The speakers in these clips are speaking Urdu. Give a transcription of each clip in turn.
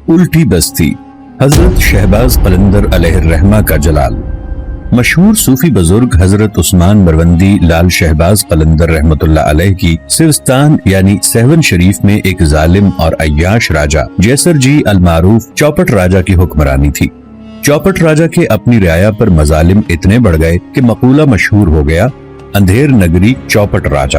الٹی بستی حضرت شہباز قلندر علیہ الرحمہ کا جلال۔ مشہور صوفی بزرگ حضرت عثمان مروندی لال شہباز قلندر رحمت اللہ علیہ کی سوستان یعنی سہون شریف میں ایک ظالم اور عیاش راجہ جیسر جی المعروف چوپٹ راجہ کی حکمرانی تھی۔ چوپٹ راجہ کے اپنی رعایا پر مظالم اتنے بڑھ گئے کہ مقولہ مشہور ہو گیا، اندھیر نگری چوپٹ راجہ۔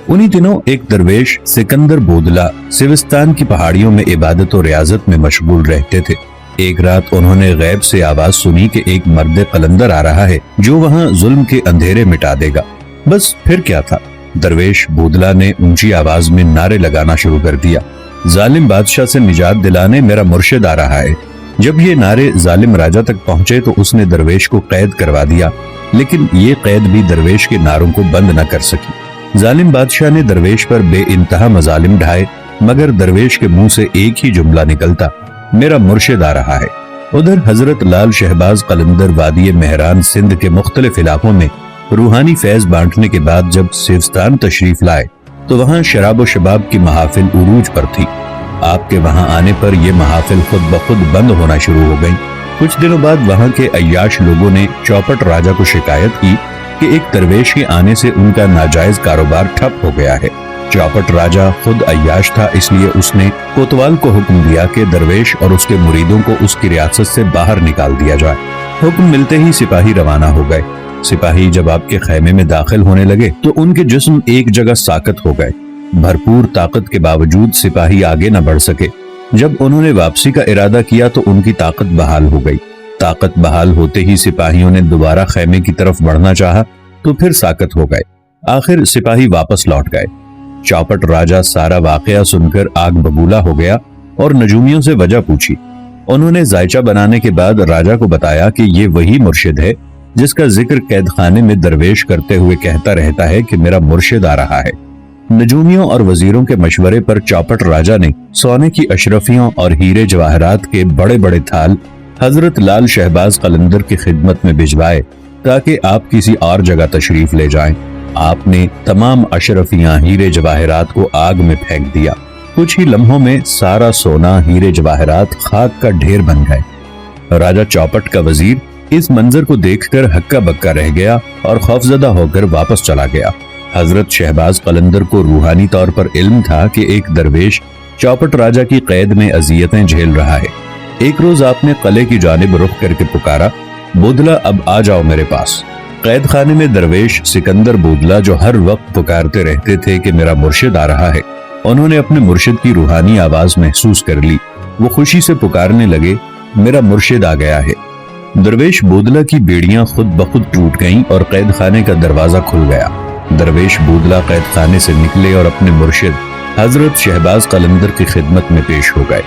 انہی دنوں ایک درویش سکندر بودلہ سوستان کی پہاڑیوں میں عبادت و ریاضت میں مشغول رہتے تھے۔ ایک رات انہوں نے غیب سے آواز سنی کہ ایک مرد قلندر آ رہا ہے جو وہاں ظلم کے اندھیرے مٹا دے گا۔ بس پھر کیا تھا، درویش بودلہ نے اونچی آواز میں نعرے لگانا شروع کر دیا، ظالم بادشاہ سے نجات دلانے میرا مرشد آ رہا ہے۔ جب یہ نعرے ظالم راجہ تک پہنچے تو اس نے درویش کو قید کروا دیا، لیکن یہ قید بھی درویش کے نعروں کو بند نہ کر سکی۔ ظالم بادشاہ نے درویش پر بے انتہا مظالم ڈھائے، مگر درویش کے منہ سے ایک ہی جملہ نکلتا، میرا مرشد آ رہا ہے۔ ادھر حضرت لال شہباز قلندر وادی مہران سندھ کے مختلف علاقوں میں روحانی فیض بانٹنے کے بعد جب سیوستان تشریف لائے تو وہاں شراب و شباب کی محافل عروج پر تھی۔ آپ کے وہاں آنے پر یہ محافل خود بخود بند ہونا شروع ہو گئیں۔ کچھ دنوں بعد وہاں کے عیاش لوگوں نے چوپٹ راجہ کو شکایت کی کہ ایک درویش کے آنے سے ان کا ناجائز کاروبار ٹھپ ہو گیا ہے۔ چوپٹ راجہ خود عیاش تھا، اس لیے اس نے کوتوال کو حکم دیا کہ درویش اور اس کے مریدوں کو اس کی ریاست سے باہر نکال دیا جائے۔ حکم ملتے ہی سپاہی روانہ ہو گئے۔ سپاہی جب آپ کے خیمے میں داخل ہونے لگے تو ان کے جسم ایک جگہ ساکت ہو گئے۔ بھرپور طاقت کے باوجود سپاہی آگے نہ بڑھ سکے۔ جب انہوں نے واپسی کا ارادہ کیا تو ان کی طاقت بحال ہو گئی۔ طاقت بحال ہوتے ہی سپاہیوں نے دوبارہ خیمے کی طرف بڑھنا چاہا تو پھر ساکت ہو گئے۔ آخر سپاہی واپس لوٹ گئے۔ چوپٹ راجہ سارا واقعہ سن کر آگ ببولا ہو گیا اور نجومیوں سے وجہ پوچھی۔ انہوں نے ذائچہ بنانے کے بعد راجہ کو بتایا کہ یہ وہی مرشد ہے جس کا ذکر قید خانے میں درویش کرتے ہوئے کہتا رہتا ہے کہ میرا مرشد آ رہا ہے۔ نجومیوں اور وزیروں کے مشورے پر چوپٹ راجہ نے سونے کی اشرفیوں اور ہیرے جواہرات کے بڑے بڑے تھال حضرت لال شہباز قلندر کی خدمت میں بھجوائے تاکہ آپ کسی اور جگہ تشریف لے جائیں۔ آپ نے تمام اشرفیاں ہیرے جواہرات کو آگ میں پھینک دیا۔ کچھ ہی لمحوں میں سارا سونا ہیرے جواہرات خاک کا ڈھیر بن گئے۔ راجہ چوپٹ کا وزیر اس منظر کو دیکھ کر ہکا بکا رہ گیا اور خوفزدہ ہو کر واپس چلا گیا۔ حضرت شہباز قلندر کو روحانی طور پر علم تھا کہ ایک درویش چوپٹ راجہ کی قید میں اذیتیں جھیل رہا ہے۔ ایک روز آپ نے قلعے کی جانب رخ کر کے پکارا، بودلہ اب آ جاؤ میرے پاس۔ قید خانے میں درویش سکندر بودلہ جو ہر وقت پکارتے رہتے تھے کہ میرا مرشد آ رہا ہے، انہوں نے اپنے مرشد کی روحانی آواز محسوس کر لی۔ وہ خوشی سے پکارنے لگے، میرا مرشد آ گیا ہے۔ درویش بودلہ کی بیڑیاں خود بخود ٹوٹ گئیں اور قید خانے کا دروازہ کھل گیا۔ درویش بودلہ قید خانے سے نکلے اور اپنے مرشد حضرت شہباز قلندر کی خدمت میں پیش ہو گئے۔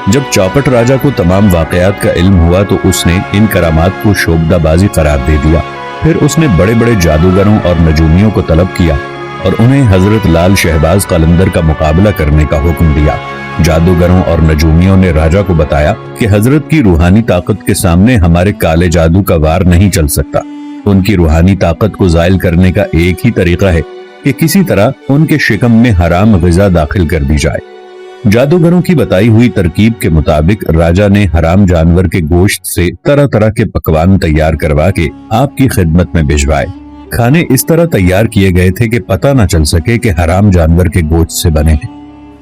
جب چوپٹ راجہ کو تمام واقعات کا علم ہوا تو اس نے ان کرامات کو شوبدہ بازی قرار دے دیا۔ پھر اس نے بڑے بڑے جادوگروں اور نجومیوں کو طلب کیا اور انہیں حضرت لال شہباز قلندر کا مقابلہ کرنے کا حکم دیا۔ جادوگروں اور نجومیوں نے راجہ کو بتایا کہ حضرت کی روحانی طاقت کے سامنے ہمارے کالے جادو کا وار نہیں چل سکتا۔ ان کی روحانی طاقت کو زائل کرنے کا ایک ہی طریقہ ہے کہ کسی طرح ان کے شکم میں حرام غذا داخل کر دی جائے۔ جادوگروں کی بتائی ہوئی ترکیب کے مطابق راجہ نے حرام جانور کے گوشت سے طرح طرح کے پکوان تیار کروا کے آپ کی خدمت میں بھجوائے۔ کھانے اس طرح تیار کیے گئے تھے کہ پتہ نہ چل سکے کہ حرام جانور کے گوشت سے بنے ہیں۔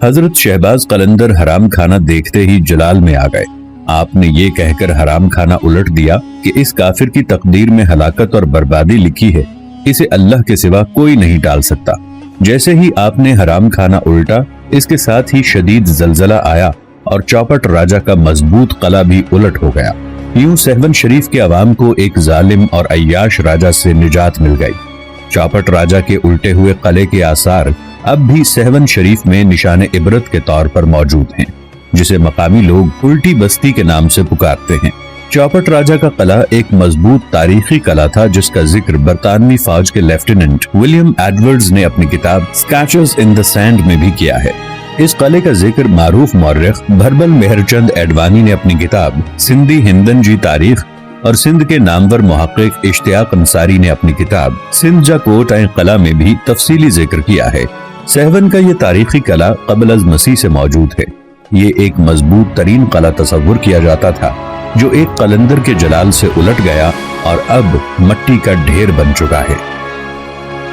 حضرت شہباز قلندر حرام کھانا دیکھتے ہی جلال میں آ گئے۔ آپ نے یہ کہہ کر حرام کھانا الٹ دیا کہ اس کافر کی تقدیر میں ہلاکت اور بربادی لکھی ہے، اسے اللہ کے سوا کوئی نہیں ٹال سکتا۔ جیسے ہی آپ نے حرام کھانا الٹا، اس کے ساتھ ہی شدید زلزلہ آیا اور چوپٹ راجہ کا مضبوط قلعہ بھی الٹ ہو گیا۔ یوں سہون شریف کے عوام کو ایک ظالم اور عیاش راجہ سے نجات مل گئی۔ چوپٹ راجہ کے الٹے ہوئے قلعے کے آثار اب بھی سہون شریف میں نشان عبرت کے طور پر موجود ہیں، جسے مقامی لوگ الٹی بستی کے نام سے پکارتے ہیں۔ چوپٹ راجہ کا قلعہ ایک مضبوط تاریخی قلعہ تھا جس کا ذکر برطانوی فوج کے لیفٹیننٹ ولیم ایڈورڈز نے اپنی کتاب اسکیچز ان دی سینڈ میں بھی کیا ہے۔ اس قلعے کا ذکر معروف مورخ بھربل مہر چند ایڈوانی نے اپنی کتاب سندھی ہندن جی تاریخ اور سندھ کے نامور محقق اشتیاق انصاری نے اپنی کتاب سندھ جا کوٹ ائیں قلعہ میں بھی تفصیلی ذکر کیا ہے۔ سہون کا یہ تاریخی قلعہ قبل از مسیح سے موجود ہے۔ یہ ایک مضبوط ترین قلعہ تصور کیا جاتا تھا جو ایک قلندر کے جلال سے الٹ گیا اور اب مٹی کا ڈھیر بن چکا ہے۔